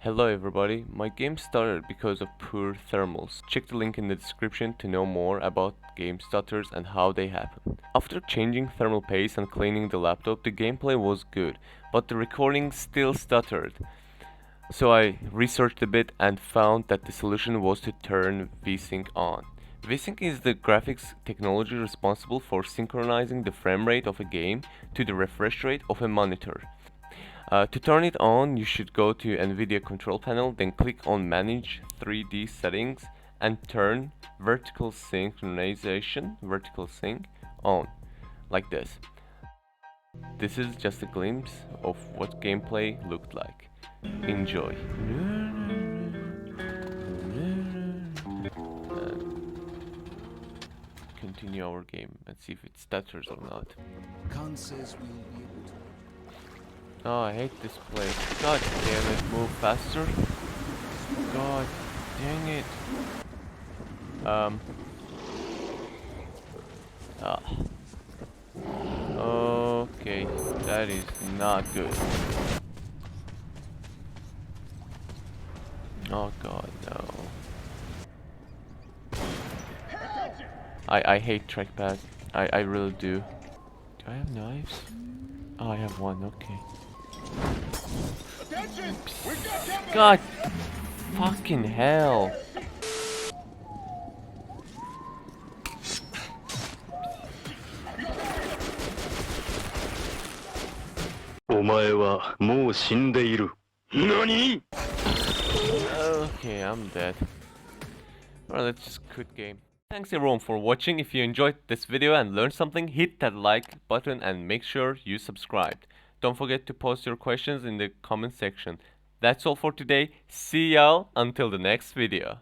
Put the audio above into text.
Hello everybody, my game started because of poor thermals. Check the link in the description to know more about game stutters and how they happen. After changing thermal paste and cleaning the laptop, the gameplay was good, but the recording still stuttered. So I researched a bit and found that the solution was to turn VSync on. VSync is the graphics technology responsible for synchronizing the frame rate of a game to the refresh rate of a monitor. To turn it on, you should go to NVIDIA control panel, then click on Manage 3D Settings and turn vertical sync on, like this. This is just a glimpse of what gameplay looked like. Enjoy. Continue our game and see if it stutters or not. Oh, I hate this place. God damn it, move faster. God dang it. Okay, that is not good. Oh god, no. I hate trackpad. I really do. Do I have knives? Oh, I have one, okay. God fucking hell. Okay, I'm dead. Well, let's just quit game. Thanks everyone for watching. If you enjoyed this video and learned something, hit that like button and make sure you subscribed. Don't forget to post your questions in the comment section. That's all for today. See y'all until the next video.